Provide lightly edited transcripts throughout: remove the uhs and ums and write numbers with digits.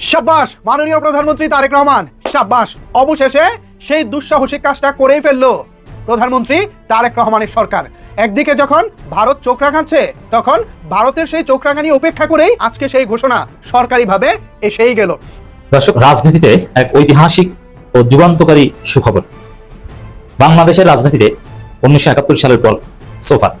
শাবাশ মাননীয় প্রধানমন্ত্রী তারেক রহমান, শাবাশ। অবশেষে সেই দুঃসাহসিক কাজটা করেই ফেললো প্রধানমন্ত্রী তারেক রহমানের সরকার। একদিকে যখন ভারত চোখ রাঙাচ্ছে, তখন ভারতের সেই চোখ রাঙানি উপেক্ষা করেই আজকে সেই ঘোষণা সরকারিভাবে এসেই গেল। দর্শক, রাজনীতিতে এক ঐতিহাসিক ও যুগান্তকারী সুখবর। বাংলাদেশের রাজনীতিতে 1971 সালের পর সোফার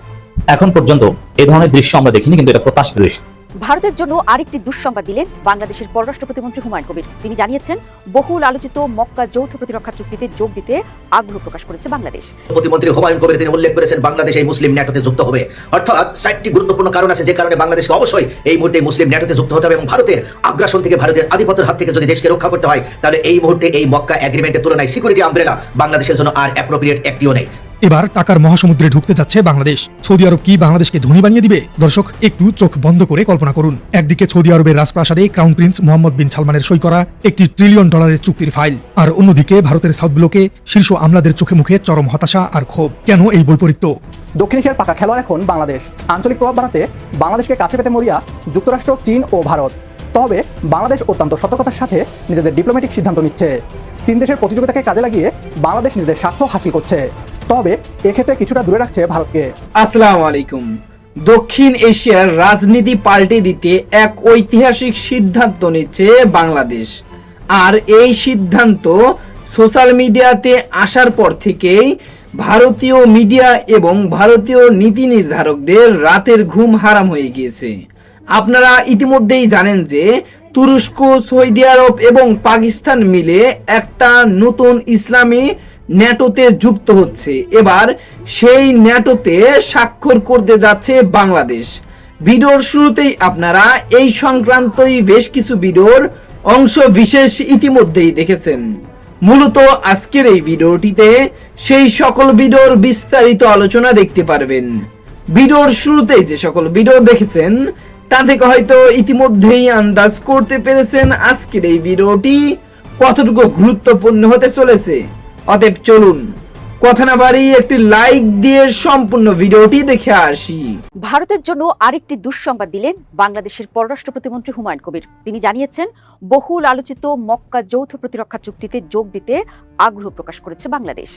এখন পর্যন্ত এ ধরনের দৃশ্য আমরা দেখিনি, কিন্তু এটা প্রত্যাশিত দৃশ্য। ভারতের জন্য আরেকটি দুঃসংবাদ দিলেন বাংলাদেশের পররাষ্ট্র প্রতিমন্ত্রী হুমায়ুন কবির। তিনি জানিয়েছেন, বহুল আলোচিত মক্কা যৌথ প্রতিরক্ষা চুক্তিতে যোগ দিতে আগ্রহ প্রকাশ করেছে বাংলাদেশ। প্রতিমন্ত্রী হুমায়ুন কবির তিনি উল্লেখ করেছেন, বাংলাদেশ এই মুসলিম ন্যাটোতে যুক্ত হবে। অর্থাৎ 4টি গুরুত্বপূর্ণ কারণ আছে যে কারণে বাংলাদেশকে অবশ্যই এই মুহূর্তে মুসলিম ন্যাটোতে যুক্ত হতে হবে, এবং ভারতের আগ্রাসন থেকে, ভারতের আধিপত্যের হাত থেকে যদি দেশকে রক্ষা করতে হয়, তাহলে এই মুহূর্তে এই মক্কা এগ্রিমেন্টের তুলনায় সিকিউরিটি আমব্রেলা বাংলাদেশের জন্য আর অ্যাপ্রোপ্রিয়েট একটিও নেই। এবার টাকার মহাসমুদ্রে ঢুকতে যাচ্ছে বাংলাদেশ। সৌদি আরব কি বাংলাদেশকে ধনী বানিয়ে দিবে? দর্শক, একটু চোখ বন্ধ করে কল্পনা করুন। একদিকে সৌদি আরবের রাজপ্রাসাদে ক্রাউন প্রিন্স মোহাম্মদ বিন সালমানের সই করা একটি $1 ট্রিলিয়ন চুক্তির ফাইল, আর অন্যদিকে ভারতের সাউথ ব্লকে শীর্ষ আমলাদের চোখে মুখে চরম হতাশা আর ক্ষোভ। কেন এই বৈপরীত্য? দক্ষিণ এশিয়ার পাকা খেলোয়াড় এখন বাংলাদেশ। আঞ্চলিক প্রভাব বাড়াতে বাংলাদেশকে কাছে পেতে মরিয়া যুক্তরাষ্ট্র, চীন ও ভারত। তবে বাংলাদেশ অত্যন্ত সতর্কতার সাথে নিজেদের ডিপ্লোম্যাটিক সিদ্ধান্ত নিচ্ছে। 3 দেশের প্রতিযোগিতাকে কাজে লাগিয়ে বাংলাদেশ নিজেদের স্বার্থ হাসিল করছে, তবে এক্ষেত্রে কিছুটা দূরে রাখছে ভারতকে। আসসালামু আলাইকুম। দক্ষিণ এশিয়ার রাজনীতি পাল্টে দিতে এক ঐতিহাসিক সিদ্ধান্ত নিচ্ছে বাংলাদেশ। আর এই সিদ্ধান্ত সোশ্যাল মিডিয়াতে আসার পর থেকেই ভারতীয় মিডিয়া এবং ভারতীয় নীতি নির্ধারকদের রাতের ঘুম হারাম হয়ে গিয়েছে। আপনারা ইতিমধ্যেই জানেন যে তুরস্ক, সৌদি আরব এবং পাকিস্তান মিলে একটা নতুন ইসলামী ন্যাটোতে যুক্ত হচ্ছে। এবার সেই ন্যাটোতে স্বাক্ষর করতে যাচ্ছে বাংলাদেশ। ভিডিওর শুরুতেই আপনারা এই সংক্রান্তই বেশ কিছু ভিডিওর অংশ বিশেষ ইতিমধ্যেই দেখেছেন। মূলত আজকের এই ভিডিওটিতে সেই সকল ভিডিওর বিস্তারিত আলোচনা দেখতে পারবেন। ভিডিওর শুরুতেই যে সকল ভিডিও দেখেছেন তা থেকে হয়তো ইতিমধ্যেই আন্দাজ করতে পেরেছেন আজকের এই ভিডিওটি কতটুকু গুরুত্বপূর্ণ হতে চলেছে। অতএব চলুন কথা না বাড়িয়ে একটি লাইক দিয়ে সম্পূর্ণ ভিডিওটি দেখে আসি। ভারতের জন্য আরেকটি দুঃসংবাদ দিলেন বাংলাদেশের পররাষ্ট্র প্রতিমন্ত্রী হুমায়ুন কবির। তিনি জানিয়েছেন, বহুল আলোচিত মক্কা যৌথ প্রতিরক্ষা চুক্তিতে যোগ দিতে আগ্রহ প্রকাশ করেছে বাংলাদেশ।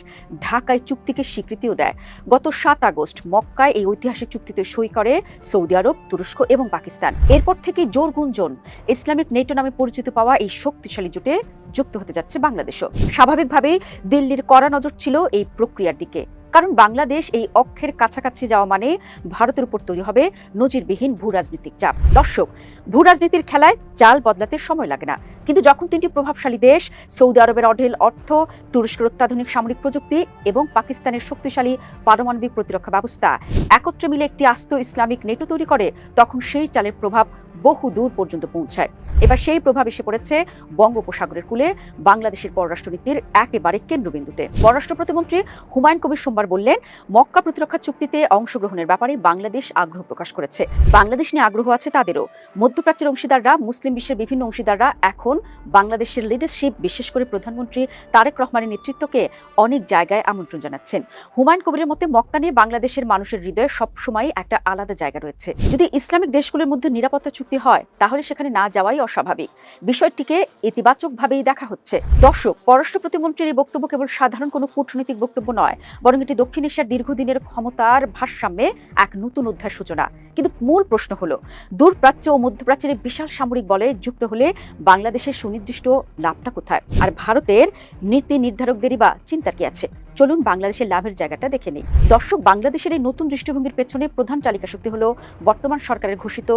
ঢাকায় চুক্তিকে স্বীকৃতিও দেয়। গত 7 আগস্ট মক্কায় এই ঐতিহাসিক চুক্তিতে সই করে সৌদি আরব, তুরস্ক এবং পাকিস্তান। এরপর থেকে জোর গুঞ্জন, ইসলামিক নেটো নামে পরিচিত পাওয়া এই শক্তিশালী জোটে যুক্ত হতে যাচ্ছে বাংলাদেশও। স্বাভাবিকভাবেই দিল্লির কড়া নজর ছিল এই প্রক্রিয়ার দিকে, কারণ বাংলাদেশ এই অক্ষের কাছাকাছি যাওয়া মানে ভারতের উপর তৈরি হবে নজিরবিহীন ভূরাজনৈতিক চাপ। দর্শক, ভূরাজনীতির খেলায় চাল বদলাতে সময় লাগে না, কিন্তু যখন 3টি প্রভাবশালী দেশ, সৌদি আরবের অঢেল অর্থ, তুরস্কের অত্যাধুনিক সামরিক প্রযুক্তি এবং পাকিস্তানের শক্তিশালী পারমাণবিক প্রতিরক্ষা ব্যবস্থা একত্রে মিলে একটি আস্ত ইসলামিক নেটো তৈরি করে, তখন সেই চালের প্রভাব বহু দূর পর্যন্ত পৌঁছায়। এবার সেই প্রভাব এসে পড়েছে বঙ্গোপসাগরের কূলে, বাংলাদেশের পররাষ্ট্রনীতির একেবারে কেন্দ্রবিন্দুতে। পররাষ্ট্র প্রতিমন্ত্রী হুমায়ুন কবির সোমবার বললেন, মক্কা প্রতিরক্ষা চুক্তিতে অংশগ্রহণের ব্যাপারে বাংলাদেশ আগ্রহ প্রকাশ করেছে। বাংলাদেশ নিয়ে আগ্রহ আছে তাদেরও। মধ্যপ্রাচ্যের অংশীদাররা, মুসলিম বিশ্বের বিভিন্ন অংশীদাররা এখন বাংলাদেশের লিডারশিপ, বিশেষ করে প্রধানমন্ত্রী তারেক রহমানের নেতৃত্বকে অনেক জায়গায় আমন্ত্রণ জানাচ্ছেন। হুমায়ুন কবিরের মতে, মক্কা নিয়ে বাংলাদেশের মানুষের হৃদয়ে সবসময় একটা আলাদা জায়গা রয়েছে। যদি ইসলামিক দেশগুলোর মধ্যে নিরাপত্তা চুক্তি হয়, তাহলে সেখানে না যাওয়াই অস্বাভাবিক। বিষয়টিকে ইতিবাচকভাবেই দেখা হচ্ছে। দর্শক, পররাষ্ট্র প্রতিমন্ত্রীর এই বক্তব্য কেবল সাধারণ কোনো কূটনৈতিক বক্তব্য নয়, বরং এটি দক্ষিণ এশিয়ার দীর্ঘদিনের ক্ষমতার ভারসাম্যে এক নতুন অধ্যায়ের সূচনা। কিন্তু মূল প্রশ্ন হলো, দূরপ্রাচ্য ও মধ্যপ্রাচ্যের বিশাল সামরিক বলে যুক্ত হলে বাংলাদেশের সুনির্দিষ্ট লাভটা কোথায়? আর ভারতের নীতি নির্ধারকদেরই বা চিন্তার কি আছে? চলুন বাংলাদেশের লাভের জায়গাটা দেখে নেই। দর্শক, বাংলাদেশের এই নতুন দৃষ্টিভঙ্গির পেছনে প্রধান চালিকা শক্তি হলো বর্তমান সরকারের ঘোষিত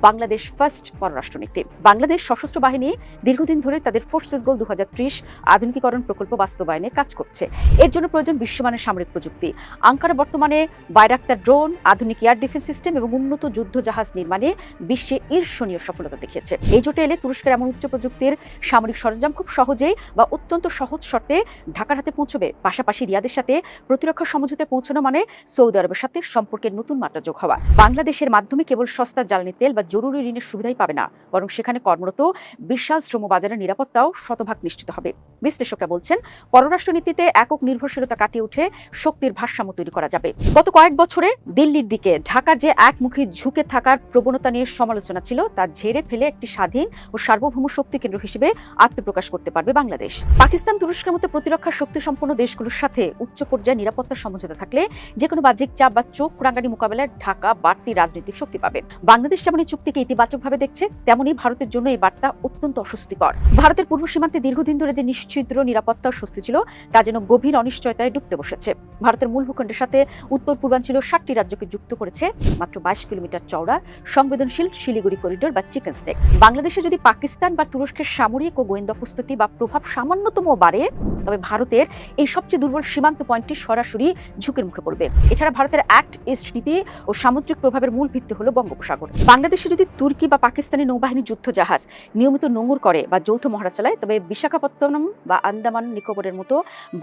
বাংলাদেশ ফার্স্ট পররাষ্ট্রনীতি। বাংলাদেশ সশস্ত্র বাহিনী দীর্ঘদিন ধরে তাদের ফোর্সেস গোল 2030 আধুনিকীকরণ প্রকল্প বাস্তবায়নে কাজ করছে। এর জন্য প্রয়োজন বিশ্বমানের সামরিক প্রযুক্তি। আঙ্কারা বর্তমানে বাইরাক্তার ড্রোন, আধুনিক এয়ার ডিফেন্স সিস্টেম এবং উন্নত যুদ্ধ জাহাজ নির্মাণে বিশ্বে ঈর্ষণীয় সফলতা দেখিয়েছে। এই জোটে এলে তুরস্কের এমন উচ্চ প্রযুক্তির সামরিক সরঞ্জাম খুব সহজেই বা অত্যন্ত সহজ শর্তে ঢাকার হাতে পৌঁছবে। পাশাপাশি রিয়াদের সাথে প্রতিরক্ষা সমঝোতায় পৌঁছানো মানে সৌদি আরবের সাথে সম্পর্কের নতুন মাত্রা যোগ হওয়া। বাংলাদেশের মাধ্যমে কেবল সস্তা জ্বালানি তেল বা জরুরি ঋণের সুবিধাই পাবে না, বরং সেখানে কর্মরত বিশাল শ্রমবাজারের নিরাপত্তাও শতভাগ নিশ্চিত হবে। বিশ্লেষকরা বলছেন, পররাষ্ট্রনীতিতে একক নির্ভরশীলতা কাটিয়ে উঠে শক্তির ভারসাম্য তৈরি করা যাবে। গত কয়েক বছরে দিল্লির দিকে ঢাকার যে একমুখী ঝুঁকে থাকার প্রবণতা নিয়ে সমালোচনা ছিল, তা ঝেড়ে ফেলে একটি স্বাধীন ও সার্বভৌম শক্তি কেন্দ্র হিসেবে আত্মপ্রকাশ করতে পারবে বাংলাদেশ। পাকিস্তান, তুরস্কের মতো প্রতিরক্ষা শক্তি সম্পন্ন দেশগুলোর সাথে উচ্চ পর্যায়ে নিরাপত্তা সমঝোতা থাকলে যেকোনো বাহ্যিক চাপ বা চোখ রাঙানি মোকাবেলায় ঢাকা বাড়তি রাজনৈতিক শক্তি পাবে। বাংলাদেশ যেমন এই চুক্তিকে ইতিবাচকভাবে দেখছে, তেমনি ভারতের জন্য এই বার্তা অত্যন্ত অস্বস্তিকর। ভারতের পূর্ব সীমান্তে দীর্ঘদিন ধরে যে নিশ্চিদ্র নিরাপত্তা ও স্বস্তি ছিল, তা যেন গভীর অনিশ্চয়তায় ডুবতে বসেছে। ভারতের মূল ভূখণ্ডের সাথে উত্তর পূর্বাঞ্চলীয় 7টি রাজ্যকে যুক্ত করেছে মাত্র 22 কিলোমিটার চওড়া সংবেদনশীল শিলিগুড়ি করিডোর বা চিকেন স্নেক। বাংলাদেশে যদি পাকিস্তান বা তুরস্কের সামরিক ও গোয়েন্দা প্রস্তুতি বা প্রভাব সামান্যতম বাড়ে, তবে ভারতের এই সবচেয়ে দুর্বল সীমান্ত পয়েন্টটি সরাসরি ঝুঁকির মুখে পড়বে। এছাড়া ভারতের অ্যাক্ট ইস্ট নীতি ও সামুদ্রিক প্রভাবের মূল ভিত্তি হলো বঙ্গোপসাগর। বাংলাদেশে যদি তুর্কি বা পাকিস্তানি নৌবাহিনী যুদ্ধ জাহাজ নিয়মিত নোঙর করে বা যৌথ মহড়া চালায়, তবে বিশাখাপত্তনম বা আন্দামান নিকোবরের মতো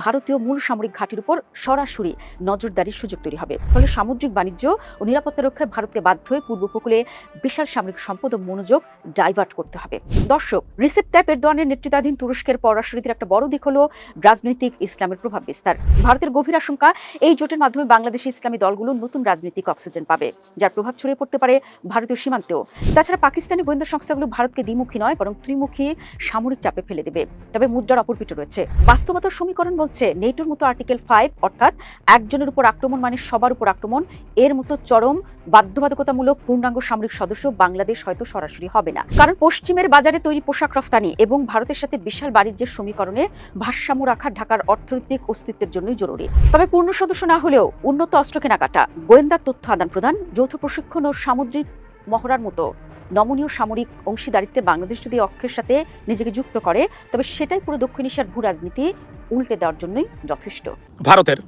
ভারতীয় মূল সামরিক ঘাঁটির উপর সরাসরি নজরদারির সুযোগ তৈরি হবে। ফলে সামুদ্রিক বাণিজ্য ও নিরাপত্তা রক্ষায় ভারতকে বাধ্য হয়ে পূর্ব উপকূলে বিশাল সামরিক সম্পদ ও মনোযোগ ডাইভার্ট করতে হবে। দর্শক, রিসেপ তাইপ এরদোয়ানের নেতৃত্বাধীন তুরস্কের পররাষ্ট্রনীতির একটা বড় দিক হলো রাজনৈতিক ইসলামের প্রভাব বিস্তার। ভারতের গভীর আশঙ্কা, এই জোটের মাধ্যমে বাংলাদেশি ইসলামী দলগুলো নতুন রাজনৈতিক অক্সিজেন পাবে, যার প্রভাব ছড়িয়ে পড়তে পারে ভারতীয় সীমান্তেও। তাছাড়া পাকিস্তানি গোয়েন্দা সংস্থাগুলো ভারতকে দ্বিমুখী নয়, বরং ত্রিমুখী সামরিক চাপে ফেলে দেবে। তবে মুদ্রার অপর পিঠে রয়েছে বাস্তবতার সমীকরণ বলছে, নেটোর মতো আর্টিকেল 5 অর্থাৎ একজনের উপর আক্রমণ মানে সবার উপর আক্রমণ, এর মতো চরম বাধ্যবাধকতামূলক পূর্ণাঙ্গ সামরিক সদস্য বাংলাদেশ হয়তো সরাসরি হবে না। কারণ পশ্চিমের বাজারে তৈরি পোশাক রফতানি এবং ভারতের সাথে বিশাল বাণিজ্যের সমীকরণে ভারসাম্য রাখা ঢাকার অর্থনৈতিক অস্তিত্বের জন্যই জরুরি। তবে পূর্ণ সদস্য না হলেও উন্নত অস্ত্র কেনাকাটা, গোয়েন্দা তথ্য আদান প্রদান, যৌথ প্রশিক্ষণ ও সামুদ্রিক মহড়ার মতো নমনীয় সামরিক অংশীদারিত্বে বাংলাদেশ যদি অক্ষের সাথে নিজেকে যুক্ত করে, তবে সেটাই পুরো দক্ষিণ এশিয়ার ভূ রাজনীতি উল্টে দেওয়ার জন্যই যথেষ্ট। ভারতের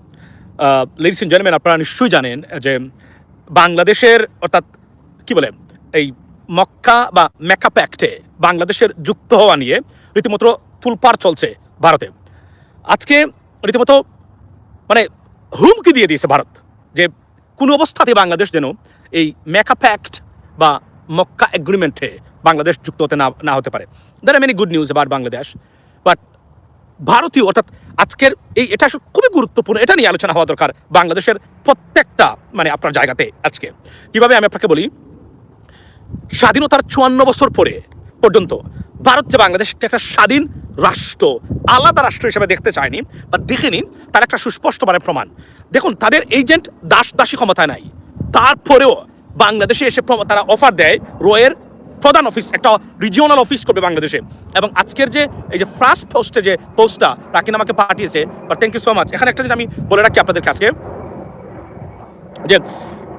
লেডিস এন্ড জেন্টলম্যান, আপনারা নিশ্চয়ই জানেন যে বাংলাদেশের অর্থাৎ কি বলে এই মক্কা বা মেকা প্যাক্টে বাংলাদেশের যুক্ত হওয়া নিয়ে রীতিমতো তুলপাড় চলছে ভারতে। আজকে রীতিমতো মানে হুমকি দিয়ে দিয়েছে ভারত যে কোনো অবস্থাতে বাংলাদেশ যেন এই মেকা প্যাক্ট বা মক্কা এগ্রিমেন্টে বাংলাদেশ যুক্ত হতে না হতে পারে। There are many good news about Bangladesh, but ভারতীয় অর্থাৎ আজকের এটা আসলে খুবই গুরুত্বপূর্ণ, এটা নিয়ে আলোচনা হওয়া দরকার বাংলাদেশের প্রত্যেকটা মানে আপনার জায়গাতে। আজকে কিভাবে আমি আপনাকে বলি, স্বাধীনতার 54 বছর পরে পর্যন্ত ভারত যে বাংলাদেশকে একটা স্বাধীন রাষ্ট্র, আলাদা রাষ্ট্র হিসেবে দেখতে চায়নি বা দেখেনি, তার একটা সুস্পষ্ট মানে প্রমাণ। দেখুন, তাদের এজেন্ট দাসী ক্ষমতায় নাই, তারপরেও বাংলাদেশে এসে তারা অফার দেয় রয়ের প্রধান অফিস, একটা রিজিওনাল অফিস করবে বাংলাদেশে। এবং আজকের যে এই যে ফার্স্ট পোস্টে যে পোস্টটা রাকিন আমাকে পাঠিয়েছে, but thank you so much. এখানে একটা জিনিস আমি বলে রাখি আপনাদের কাছে, যে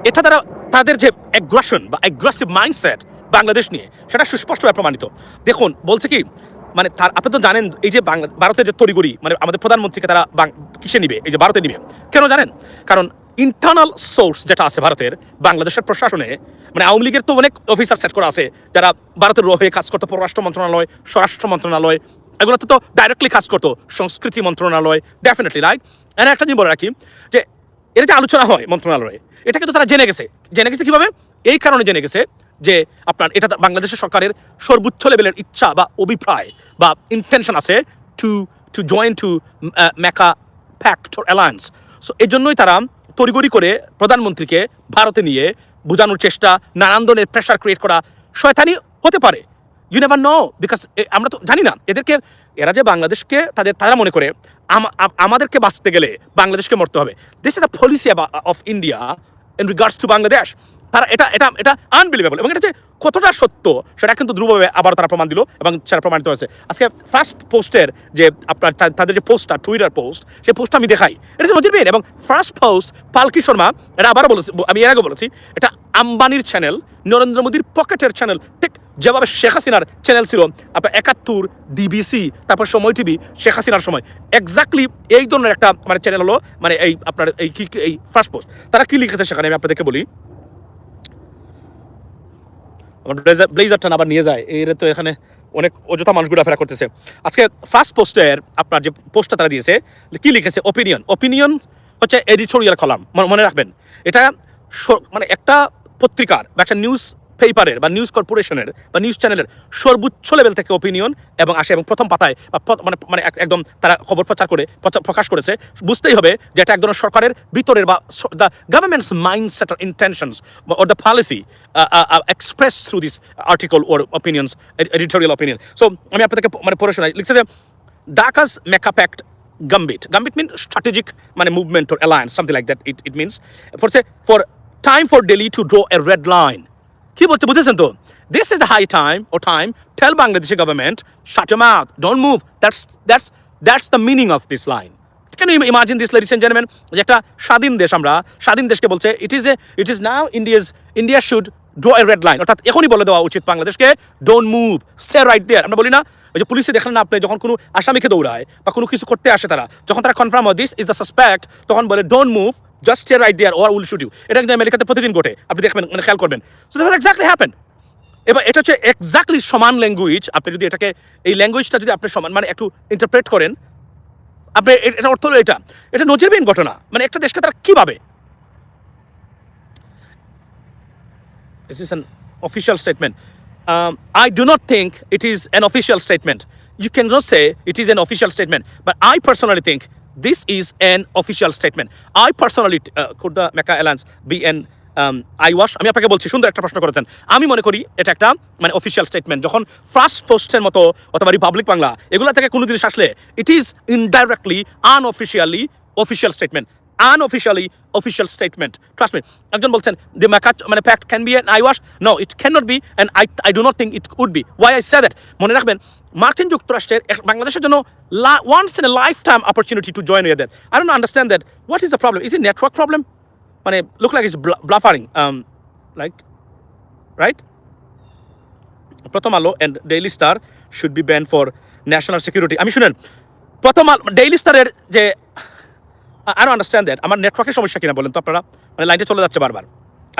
এটা দ্বারা তাদের যে অ্যাগ্রেশন বা অ্যাগ্রেসিভ মাইন্ডসেট বাংলাদেশ নিয়ে, সেটা সুস্পষ্টভাবে প্রমাণিত। দেখুন, বলছে কি মানে আপনি তো জানেন এই যে ভারতের যে তড়িগড়ি মানে আমাদের প্রধানমন্ত্রীকে তারা কিসে নিবে, এই যে ভারতে নিবে কেন জানেন? কারণ ইন্টারনাল সোর্স যেটা আছে ভারতের বাংলাদেশের প্রশাসনে, মানে আওয়ামী লীগের তো অনেক অফিসার সেট করা আছে যারা ভারতের হয়ে কাজ করতো, পররাষ্ট্র মন্ত্রণালয়, স্বরাষ্ট্র মন্ত্রণালয়, এগুলোতে তো ডাইরেক্টলি কাজ করতো, সংস্কৃতি মন্ত্রণালয়, ডেফিনেটলি রাইট। এর একটা জিনিস বলে রাখি যে এর যে আলোচনা হয় মন্ত্রণালয়ে, এটা কিন্তু তারা জেনে গেছে কিভাবে? এই কারণে জেনে গেছে যে আপনার এটা বাংলাদেশের সরকারের সর্বোচ্চ লেভেলের ইচ্ছা বা অভিপ্রায় বা ইন্টেনশন আছে to join to make a pact or alliance. So এই জন্যই তারা তড়িগড়ি করে প্রধানমন্ত্রীকে ভারতে নিয়ে বোঝানোর চেষ্টা, নানান ধরনের প্রেশার ক্রিয়েট করা। শয়তানি হতে পারে, ইউ নেভার নো, বিকজ আমরা তো জানি না এরা যে বাংলাদেশকে তারা মনে করে আমাদেরকে বাঁচতে গেলে বাংলাদেশকে মরতে হবে। This is the policy of India in regards to Bangladesh. তারা এটা আনবিলিভেবল, এবং এটা যে কতটা সত্য সেটা কিন্তু দ্রুতভাবে আবার তারা প্রমাণ দিল এবং সেটা প্রমাণিত হয়েছে। আজকে ফার্স্ট পোস্টের যে আপনার তাদের যে পোস্টটা, টুইটার পোস্ট, সেই পোস্টটা আমি দেখাই, এটা নজিরবিহীন। এবং ফার্স্ট পোস্ট পালকি শর্মা, এটা আবারও বলেছি, আমি এর আগে বলেছি, এটা আম্বানির চ্যানেল, নরেন্দ্র মোদীর পকেটের চ্যানেল, ঠিক যেভাবে শেখ হাসিনার চ্যানেল ছিল আপনার 71, ডিবিসি, তারপর সময় টিভি, শেখ হাসিনার সময়, এক্স্যাক্টলি এই ধরনের একটা মানে চ্যানেল হলো মানে এই আপনার এই ফার্স্ট পোস্ট। তারা কি লিখেছে সেখানে আমি আপনাদেরকে বলি। আমার ব্লেজারটা আবার নিয়ে যায়, এর তো এখানে অনেক অযথা মানুষ ঘোরাফেরা করতেছে। আজকে ফার্স্ট পোস্টের আপনার যে পোস্টটা তারা দিয়েছে, কি লিখেছে? ওপিনিয়ন হচ্ছে এডিটোরিয়াল কলাম, মনে রাখবেন। এটা মানে একটা পত্রিকার বা একটা নিউজ পেপারের বা নিউজ কর্পোরেশনের বা নিউজ চ্যানেলের সর্বোচ্চ লেভেল থেকে ওপিনিয়ন এবং আসে, এবং প্রথম পাতায় মানে একদম তারা খবর প্রকাশ করেছে। বুঝতেই হবে যে এটা এক ধরনের সরকারের ভিতরের বা the government's mindset or intentions or the policy express through this article or opinions, editorial opinion. So আমি আপনাদেরকে মানে পড়ে শোনাই। লিখছে যে Dhaka's Mecca Pact Gambit means strategic movement or alliance, something like that. It means for time for Delhi to draw a red line. কি বলতে বুঝেছেন তো? This is a high time tell Bangladeshi government, shut your mouth, don't move. That's the meaning of this line. Can you imagine this, ladies and gentlemen? যে একটা স্বাধীন দেশ, আমরা স্বাধীন দেশকে বলছে it is now India should draw a red line, অর্থাৎ এখনই বলে দেওয়া উচিত বাংলাদেশকে don't move, stay right there. আমরা বলি না ওই যে পুলিশে দেখেন না আপনি, যখন কোনো আসামিকে দৌড়ায় বা কোনো কিছু করতে আসে, যখন তারা কনফার্ম হয় দিস ইজ দ্য সাসপেক্ট, তখন বলে don't move, just stay right there or will shoot you. এটা কিন্তু আমেরিকাতে প্রতিদিন ঘটে, আপনি দেখবেন, মানে খেয়াল করবেন। So that exactly happen. এবার এটা হচ্ছে এক্স্যাক্টলি সমান ল্যাঙ্গুয়েজ। আপনি যদি এটাকে, এই ল্যাঙ্গুয়েজটা যদি আপনি সমান একটু ইন্টারপ্রেট করেন, আপনি এটা অর্থ হলো এটা নজিরবিহীন ঘটনা। মানে একটা দেশকে তারা কীভাবে, this is an official statement. I do not think it is an official statement. You cannot say it is an official statement, but I personally think this is an official statement. I personally could the Mecca Alliance be an eyewash? আমি আপনাকে বলছি, সুন্দর একটা প্রশ্ন করেছেন। আমি মনে করি এটা একটা অফিসিয়াল স্টেটমেন্ট। যখন ফার্স্ট পোস্টের মতো অথবা রিপাবলিক বাংলা এগুলো থেকে কোনো জিনিস আসলে, it is indirectly unofficially official statement, unofficially official statement. Trust me. একজন বলছেন the Mecca pact can be an eyewash. No, it cannot be, and I do not think it could be. Why I say that? মনে রাখবেন, মার্কিন যুক্তরাষ্ট্রের বাংলাদেশের জন্য once in a lifetime opportunity to join with that. I don't understand that. What is the problem? Is it network problem? Look like it's bluffing. Right? প্রথম আলো and Daily Star should be banned for national security. আমি শুনেন, প্রথম আলো, daily স্টারের যে I don't understand that. আমার নেটওয়ার্কের সমস্যা কিনা বলেন তো আপনারা, লাইনটা চলে যাচ্ছে বারবার।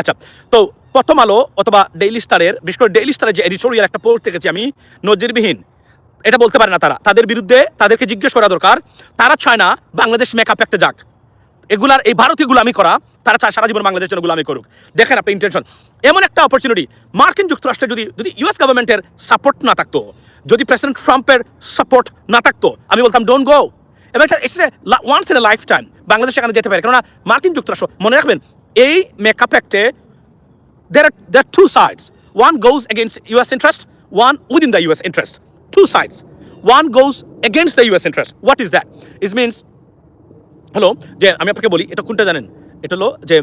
আচ্ছা, তো প্রথম আলো অথবা ডেইলি স্টারের, বিশেষ করে ডেইলি স্টারের যে এডিটোরিয়াল একটা পোস্ট দেখেছি আমি, নজিরবিহীন। এটা বলতে পারে না তারা, তাদের বিরুদ্ধে তাদেরকে জিজ্ঞেস করা দরকার। তারা চায় না বাংলাদেশ মেকা প্যাক্টে যাক। এগুলার এই ভারতীয় গুলামি করা, তারা চায় সারা জীবন বাংলাদেশের জন্য গুলামি করুক। দেখেন আপনি ইন্টেনশন, এমন একটা অপরচুনিটি। মার্কিন যুক্তরাষ্ট্রে যদি ইউএস গভর্নমেন্টের সাপোর্ট না থাকতো, যদি প্রেসিডেন্ট ট্রাম্পের সাপোর্ট না থাকতো, আমি বলতাম ডোন্ট গো। এবার এটা it's a once in a lifetime Bangladesh এখানে যেতে পারে, কেননা মার্কিন যুক্তরাষ্ট্র, মনে রাখবেন, এই মেকআপ অ্যাক্টে there are two sides. One goes against US interest, one within the US interest. Two sides. One goes against the US interest. What is that? It means, হলো যে আমি আপনাকে বলি, এটা কোনটা জানেন? এটা হলো যে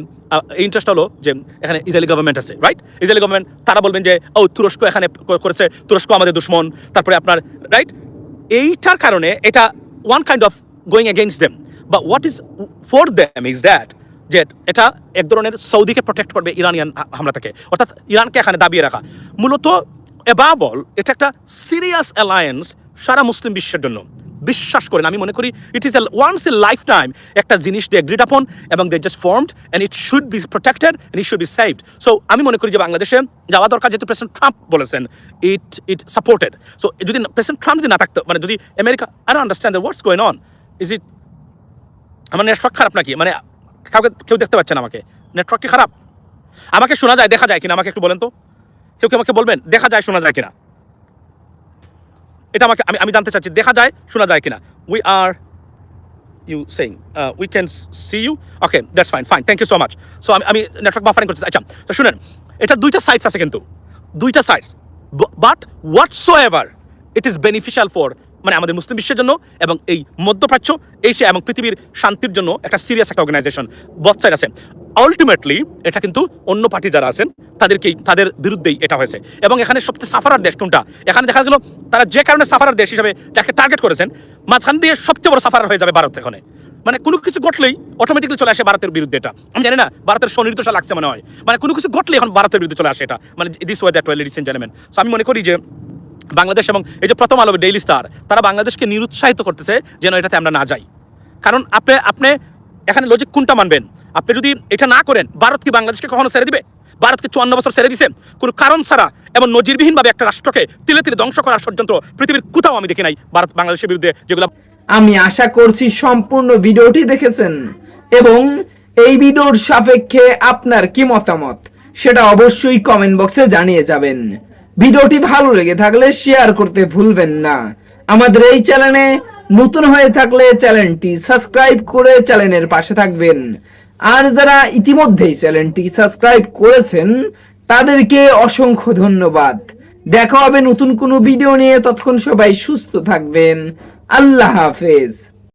ইন্টারেস্ট হলো যে এখানে ইসরায়েলি গভর্নমেন্ট আছে, রাইট? ইসরায়েলি গভর্নমেন্ট, তারা বলবেন যে ও তুরস্ক এখানে করেছে, তুরস্ক আমাদের দুশ্মন, তারপরে আপনার, রাইট? এইটার কারণে এটা one kind of going against them. But what is for them is that যে এটা এক ধরনের সৌদিকে প্রোটেক্ট করবে ইরানিয়ান হামলা থেকে, অর্থাৎ ইরানকে এখানে দাবিয়ে রাখা। মূলত above all এটা একটা সিরিয়াস অ্যালায়েন্স সারা মুসলিম বিশ্বের জন্য। বিশ্বাস করেন, আমি মনে করি it is once in lifetime একটা জিনিস দে এগ্রিড আপন, এবং they just formed, and it should be protected and it should be saved. So আমি মনে করি যে বাংলাদেশে যাওয়া দরকার, যেহেতু প্রেসিডেন্ট ট্রাম্প বলেছেন ইট সাপোর্টেড। সো যদি প্রেসিডেন্ট ট্রাম্প যদি না থাকতো, যদি America, I don't understand what's going on. Is it আমার নেটওয়ার্ক খারাপ নাকি? কেউ দেখতে পাচ্ছেন আমাকে? নেটওয়ার্ক কি খারাপ? আমাকে শোনা যায়, দেখা যায় কিনা আমাকে একটু বলেন তো। কেউ আমাকে বলবেন দেখা যায়, শোনা যায় কিনা? এটা আমাকে আমি জানতে চাচ্ছি, দেখা যায়, শোনা যায় কিনা? We are you saying we can see you, okay, that's fine, thank you so much. So আমি নেটওয়ার্ক বাফারিং করতেছি। আচ্ছা, তো শুনেন, এটা দুইটা সাইডস আছে, কিন্তু দুইটা sides, but whatsoever it is beneficial for আমাদের মুসলিম বিশ্বের জন্য, এবং এই মধ্যপ্রাচ্য, এশিয়া এবং পৃথিবীর শান্তির জন্য একটা সিরিয়াস একটা অর্গানাইজেশন। বোথ সাইড আছে। আলটিমেটলি এটা কিন্তু অন্য পার্টি যারা আছেন তাদের বিরুদ্ধেই এটা হয়েছে, এবং এখানে সবচেয়ে সাফারার দেশ কোনটা? এখানে দেখা গেল তারা যে কারণে সাফারার দেশ হিসাবে যাকে টার্গেট করেছেন, মাঝখান দিয়ে সবচেয়ে বড় সাফারার হয়ে যাবে ভারত। এখানে কোনো কিছু ঘটলেই অটোমেটিক্যালি চলে আসে ভারতের বিরুদ্ধে। এটা আমি জানি না, ভারতের স্বনির্দোষা লাগছে মনে হয়, কোনো কিছু ঘটলে এখন ভারতের বিরুদ্ধে চলে আসে এটা, this way that way, ladies and gentleman. So আমি মনে করি যে বাংলাদেশ এবং এই যে প্রথম আলো, ডেইলি স্টার, তারা বাংলাদেশকে নিরুৎসাহিত করতেছে যেন এটাতে আমরা না যাই। কারণ আপনি এখানে লজিক কোনটা মানবেন? আপনি যদি এটা না করেন, ভারত কি বাংলাদেশকে কখনো ছেড়ে দিবে? ভারতকে 54 বছর ছেড়ে দিছে কোনো কারণ ছাড়া এবং নজিরবিহীনভাবে একটা রাষ্ট্রকে তিলে তিলে ধ্বংস করার ষড়যন্ত্র পৃথিবীর কোথাও আমি দেখি নাই। ভারত বাংলাদেশের বিরুদ্ধে যেগুলো আমি আশা করছি সম্পূর্ণ ভিডিওটি দেখেছেন এবং এই ভিডিওর সাপেক্ষে আপনার কি মতামত সেটা অবশ্যই কমেন্ট বক্সে জানিয়ে যাবেন। ভিডিওটি ভালো লেগে থাকলে শেয়ার করতে ভুলবেন না। আমাদের এই চ্যানেলে নতুন হয়ে থাকলে চ্যানেলটি সাবস্ক্রাইব করে চ্যানেলের পাশে থাকবেন। আর যারা ইতিমধ্যেই চ্যানেলটি সাবস্ক্রাইব করেছেন তাদেরকে অসংখ্য ধন্যবাদ। দেখা হবে নতুন কোনো ভিডিও নিয়ে, ততক্ষণ সবাই সুস্থ থাকবেন। আল্লাহ হাফেজ।